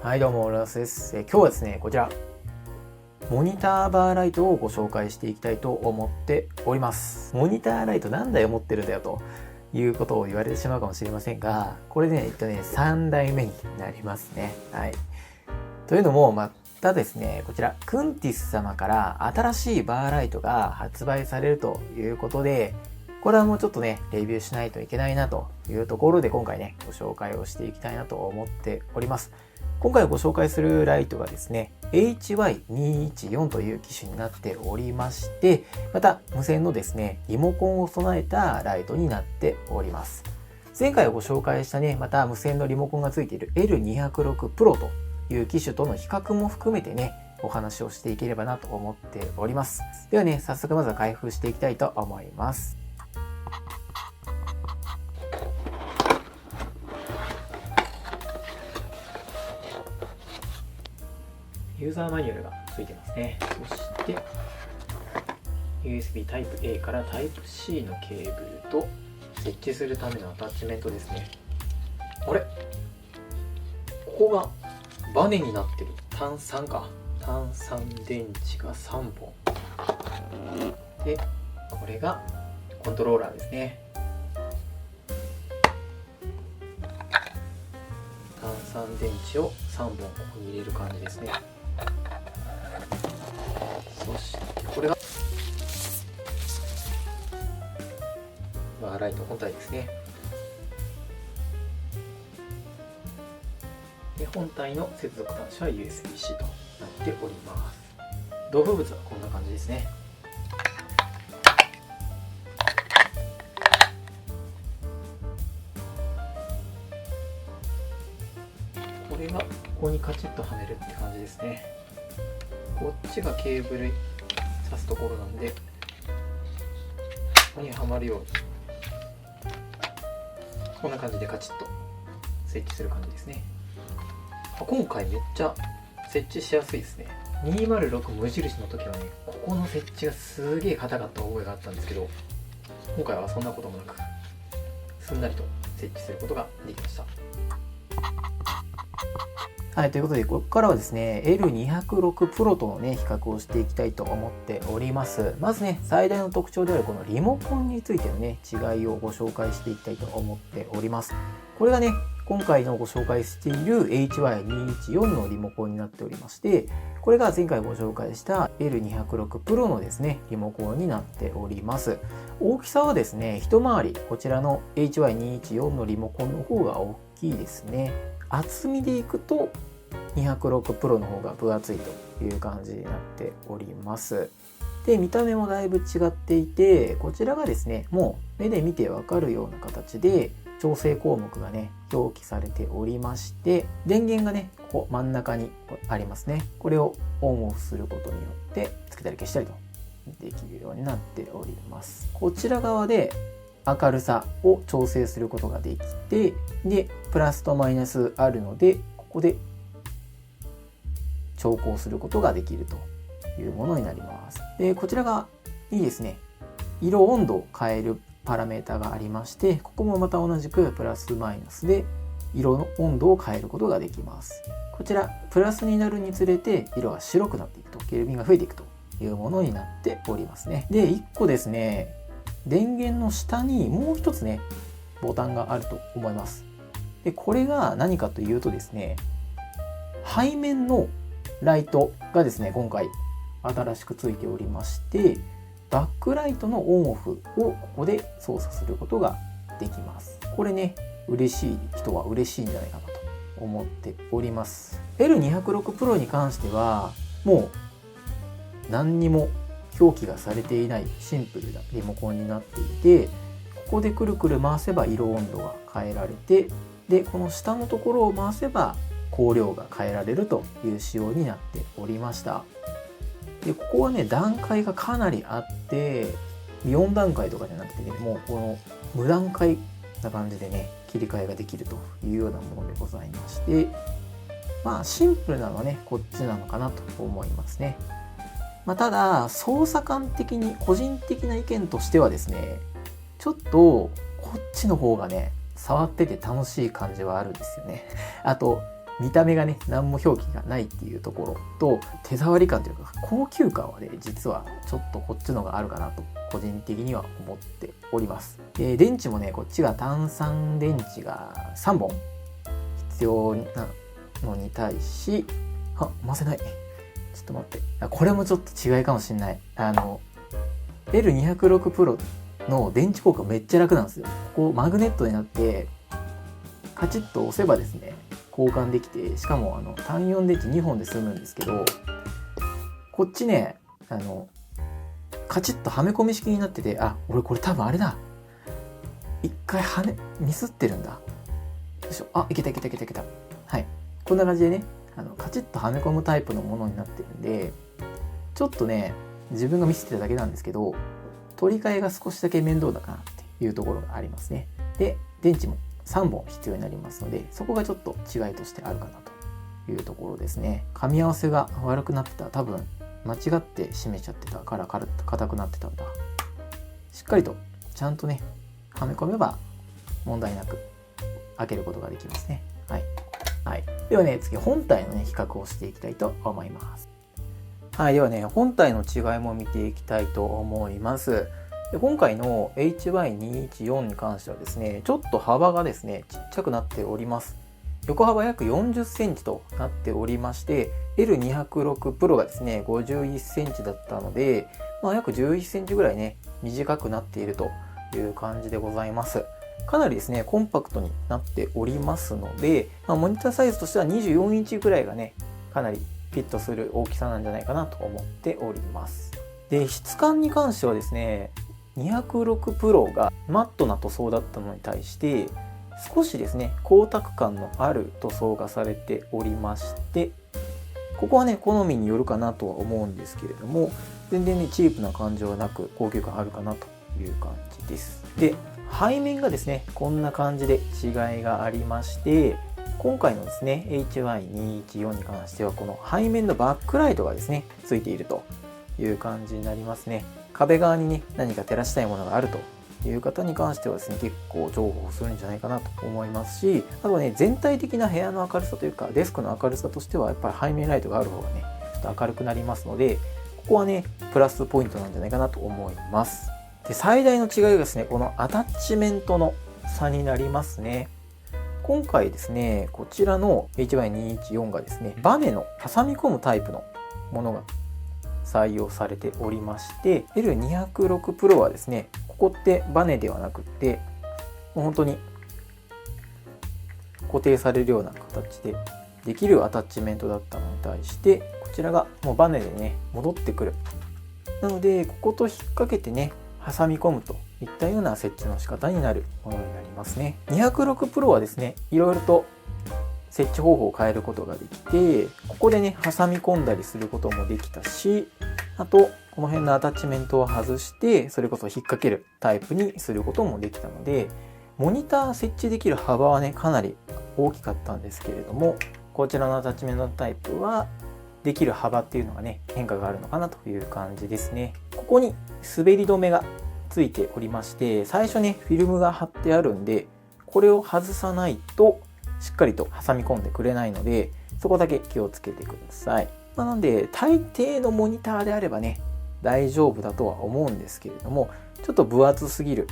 はいどうも、ラスです。今日はですね、こちら、モニターバーライトをご紹介していきたいと思っております。モニターライトなんだよ持ってるんだよということを言われてしまうかもしれませんが、これね、3代目になりますね。はい。というのも、またですね、こちら、クンティス様から新しいバーライトが発売されるということで、これはもうちょっとね、レビューしないといけないなというところで、今回ね、ご紹介をしていきたいなと思っております。今回ご紹介するライトがですね、HY214 という機種になっておりまして、また無線のですね、リモコンを備えたライトになっております。前回ご紹介したね、また無線のリモコンがついている L206 Pro という機種との比較も含めてね、お話をしていければなと思っております。ではね、早速まずは開封していきたいと思います。ユーザーマニュアルがついてますね。そして USB Type-A から Type-C のケーブルと設置するためのアタッチメントですね。あれ、ここがバネになってる単3電池が3本で、これがコントローラーですね。単3電池を3本ここに入れる感じですね。そしてこれがバーライト本体ですね。で、本体の接続端子は USB-C となっております。同封物はこんな感じですね。これがここにカチッとはめるって感じですね。こっちがケーブル挿すところなんで、ここにはまるようにこんな感じでカチッと設置する感じですね。今回めっちゃ設置しやすいですね。206無印の時はね、ここの設置がすげえ硬かった覚えがあったんですけど、今回はそんなこともなくすんなりと設置することができました。はい、ということで、ここからはですね、L206 Pro とのね、比較をしていきたいと思っております。まずね、最大の特徴であるこのリモコンについてのね、違いをご紹介していきたいと思っております。これがね、今回のご紹介している HY214 のリモコンになっておりまして、これが前回ご紹介した L206 Pro のですね、リモコンになっております。大きさはですね、一回り、こちらの HY214 のリモコンの方が大きいですね。厚みでいくと206 Pro の方が分厚いという感じになっております。で、見た目もだいぶ違っていて、こちらがですね、もう目で見てわかるような形で調整項目がね、表記されておりまして、電源がね、ここ真ん中にありますね。これをオンオフすることによってつけたり消したりとできるようになっております。こちら側で明るさを調整することができて、で、プラスとマイナスあるので、ここで調光することができるというものになります。で、こちらがいいですね。色温度を変えるパラメータがありまして、ここもまた同じくプラスマイナスで色の温度を変えることができます。こちら、プラスになるにつれて色が白くなっていくと、ケルビンが増えていくというものになっておりますね。で、1個ですね、電源の下にもう一つね、ボタンがあると思います。で、これが何かというとですね、背面のライトがですね、今回新しくついておりまして、バックライトのオンオフをここで操作することができます。これね、嬉しい人は嬉しいんじゃないかなと思っております。L206 Pro に関しては、もう何にも表記がされていないシンプルなリモコンになっていて、ここでくるくる回せば色温度が変えられて、で、この下のところを回せば光量が変えられるという仕様になっておりました。で、ここはね、段階がかなりあって、4段階とかじゃなくてね、もうこの無段階な感じでね、切り替えができるというようなものでございまして、まあシンプルなのはね、こっちなのかなと思いますね。まあ、ただ、操作感的に個人的な意見としてはですね、ちょっとこっちの方がね、触ってて楽しい感じはあるんですよね。あと、見た目がね何も表記がないっていうところと、手触り感というか高級感はね実はちょっとこっちのがあるかなと個人的には思っております。で電池もねこっちが単3電池が3本必要なのに対し、回せない、ちょっと待って、これもちょっと違いかもしれない。L206 Pro の電池交換めっちゃ楽なんですよ。ここマグネットになってカチッと押せばですね交換できて、しかも単4電池2本で済むんですけど、こっちねカチッとはめ込み式になってて、俺これ多分あれだ、一回ミスってるんだ。よいしょ、いけた。はい、こんな感じでねカチッとはめ込むタイプのものになってるんで、ちょっとね自分がミスってただけなんですけど、取り替えが少しだけ面倒だかなっていうところがありますね。で電池も3本必要になりますので、そこがちょっと違いとしてあるかなというところですね。噛み合わせが悪くなってた、多分間違って締めちゃってたから硬くなってたんだ。しっかりとちゃんとねはめ込めば問題なく開けることができますね。はい、ではね次本体のね比較をしていきたいと思います。はい、ではね本体の違いも見ていきたいと思います。で今回の HY214 に関してはですね、ちょっと幅がですねちっちゃくなっております。横幅約40センチとなっておりまして、L206 Pro がですね51センチだったので、約11センチぐらいね短くなっているという感じでございます。かなりですねコンパクトになっておりますので、モニターサイズとしては24インチぐらいがねかなりフィットする大きさなんじゃないかなと思っております。で質感に関してはですね、206 Pro がマットな塗装だったのに対して少しですね光沢感のある塗装がされておりまして、ここはね好みによるかなとは思うんですけれども、全然ねチープな感じはなく高級感あるかなという感じです。で背面がですねこんな感じで違いがありまして、今回のですね HY214 に関してはこの背面のバックライトがですねついているという感じになりますね。壁側にね何か照らしたいものがあるという方に関してはですね結構重宝するんじゃないかなと思いますし、あとはね全体的な部屋の明るさというかデスクの明るさとしてはやっぱり背面ライトがある方がねちょっと明るくなりますので、ここはねプラスポイントなんじゃないかなと思います。で最大の違いがですねこのアタッチメントの差になりますね。今回ですねこちらの HY214 がですねバネの挟み込むタイプのものが採用されておりまして、 L206 Pro はですねここってバネではなくってもう本当に固定されるような形でできるアタッチメントだったのに対して、こちらがもうバネでね戻ってくる。なのでここと引っ掛けてね挟み込むといったような設置の仕方になるものになりますね。206 Pro はですねいろいろと設置方法を変えることができて、ここでね挟み込んだりすることもできたし、あとこの辺のアタッチメントを外してそれこそ引っ掛けるタイプにすることもできたので、モニター設置できる幅はねかなり大きかったんですけれども、こちらのアタッチメントのタイプはできる幅っていうのがね変化があるのかなという感じですね。ここに滑り止めがついておりまして、最初ねフィルムが貼ってあるんでこれを外さないとしっかりと挟み込んでくれないので、そこだけ気をつけてください。なので大抵のモニターであればね大丈夫だとは思うんですけれども、ちょっと分厚すぎる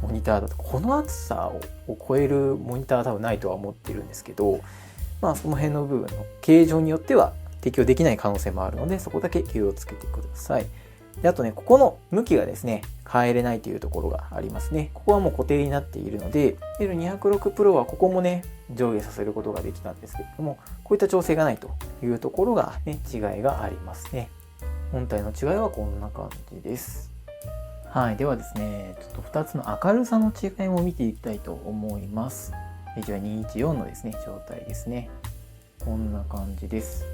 モニターだとこの厚さを超えるモニターは多分ないとは思ってるんですけど、その辺の部分の形状によっては適用できない可能性もあるので、そこだけ気をつけてください。であとねここの向きがですね変えれないというところがありますね。ここはもう固定になっているので L206 Pro はここもね上下させることができたんですけれども、こういった調整がないというところがね違いがありますね。本体の違いはこんな感じです。はい、ではですねちょっと2つの明るさの違いも見ていきたいと思います。HY214 のですね状態ですね。こんな感じです。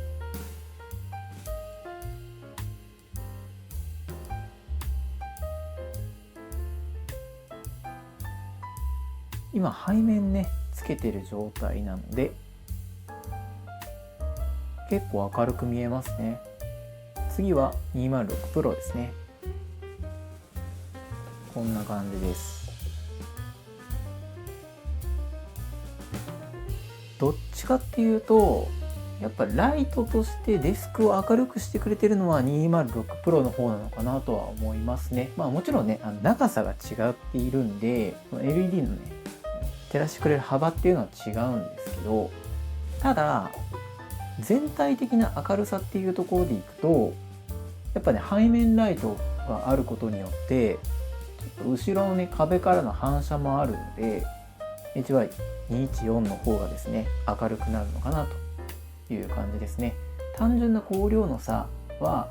今背面ねつけてる状態なので結構明るく見えますね。次は206 Pro ですね。こんな感じです。どっちかっていうとやっぱライトとしてデスクを明るくしてくれてるのは206 Pro の方なのかなとは思いますね。まあもちろんね、長さが違っているんで、LED のね、照らしてくれる幅っていうのは違うんですけど、ただ、全体的な明るさっていうところでいくと、やっぱね、背面ライトがあることによって、ちょっと後ろのね、壁からの反射もあるので、HY214 の方がですね、明るくなるのかなという感じですね。単純な光量の差は、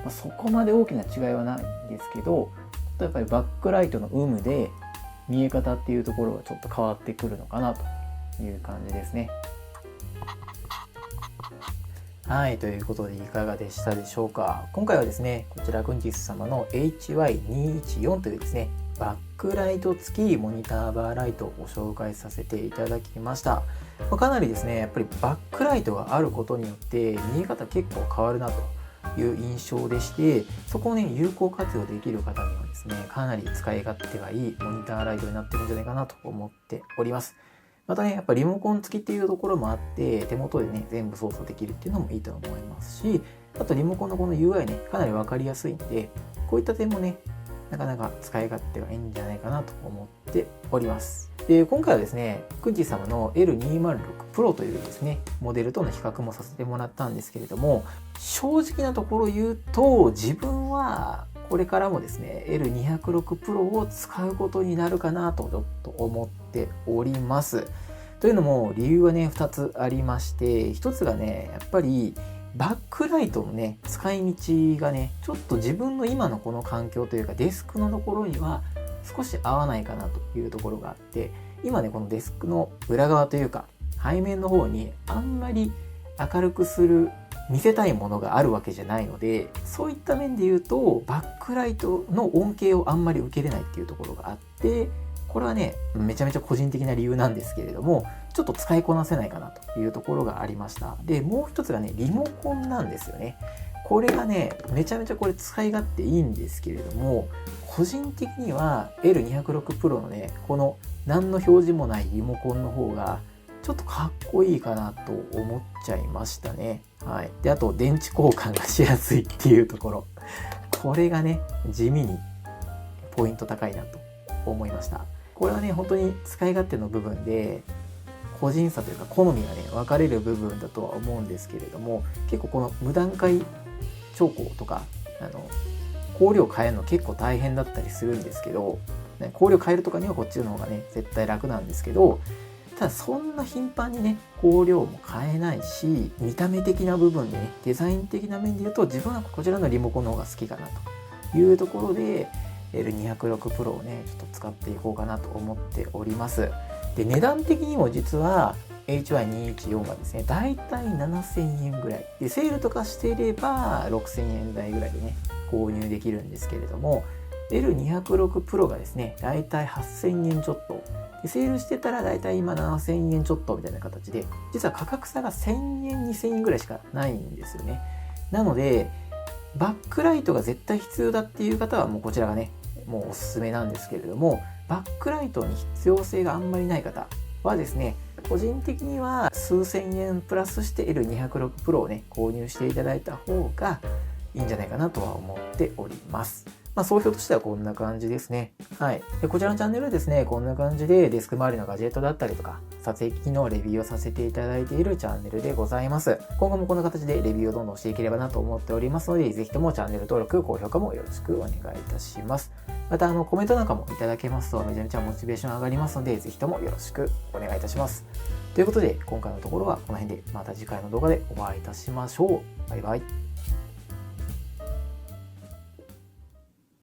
そこまで大きな違いはないんですけど、やっぱりバックライトの有無で見え方っていうところがちょっと変わってくるのかなという感じですね。はい、ということでいかがでしたでしょうか。今回はですね、こちらグンティス様の HY214 というですね、バックライト付きモニターバーライトをご紹介させていただきました。かなりですね、やっぱりバックライトがあることによって見え方結構変わるなという印象でして、そこをね、有効活用できる方にはですね、かなり使い勝手がいいモニターライトになってるんじゃないかなと思っております。またね、やっぱリモコン付きっていうところもあって、手元でね、全部操作できるっていうのもいいと思いますし、あとリモコンのこの UI ね、かなり分かりやすいんで、こういった点もね、なかなか使い勝手がいいんじゃないかなと思っております。で、今回はですね、くんち様の L206 Pro というですね、モデルとの比較もさせてもらったんですけれども、正直なところ言うと、自分はこれからもですね、L206 Pro を使うことになるかなとちょっと思っております。というのも理由はね、2つありまして、1つがね、やっぱりバックライトのね、使い道がね、ちょっと自分の今のこの環境というかデスクのところには少し合わないかなというところがあって、今ね、このデスクの裏側というか背面の方にあんまり明るく見せたいものがあるわけじゃないので、そういった面で言うとバックライトの恩恵をあんまり受けれないっていうところがあって、これはね、めちゃめちゃ個人的な理由なんですけれども、ちょっと使いこなせないかなというところがありました。で、もう一つがね、リモコンなんですよね。これがね、めちゃめちゃこれ使い勝手いいんですけれども、個人的には L206 Pro のね、この何の表示もないリモコンの方がちょっとかっこいいかなと思っちゃいましたね。はい。で、あと電池交換がしやすいっていうところ。これがね、地味にポイント高いなと思いました。これはね、本当に使い勝手の部分で個人差というか好みがね、分かれる部分だとは思うんですけれども、結構この無段階調光とか光量変えるの結構大変だったりするんですけど、光量変えるとかにはこっちの方がね、絶対楽なんですけど、ただそんな頻繁にね、光量も変えないし、見た目的な部分でね、デザイン的な面で言うと自分はこちらのリモコンの方が好きかなというところで、L206 Pro をね、ちょっと使っていこうかなと思っております。で、値段的にも実は HY214 がですね、だいたい7000円ぐらい。で、セールとかしていれば6000円台ぐらいでね、購入できるんですけれども、L206 Pro がですね、だいたい8000円ちょっと。で、セールしてたらだいたい今7000円ちょっとみたいな形で、実は価格差が1000円、2000円ぐらいしかないんですよね。なので、バックライトが絶対必要だっていう方はもうこちらがね、もうおすすめなんですけれども、バックライトに必要性があんまりない方はですね、個人的には数千円プラスして L206 Pro をね、購入していただいた方がいいんじゃないかなとは思っております。総評としてはこんな感じですね。はい。で、こちらのチャンネルはですね、こんな感じでデスク周りのガジェットだったりとか、撮影機器のレビューをさせていただいているチャンネルでございます。今後もこんな形でレビューをどんどんしていければなと思っておりますので、ぜひともチャンネル登録、高評価もよろしくお願いいたします。また、コメントなんかもいただけますとめちゃめちゃモチベーション上がりますので、ぜひともよろしくお願いいたします。ということで、今回のところはこの辺で、また次回の動画でお会いいたしましょう。バイバイ。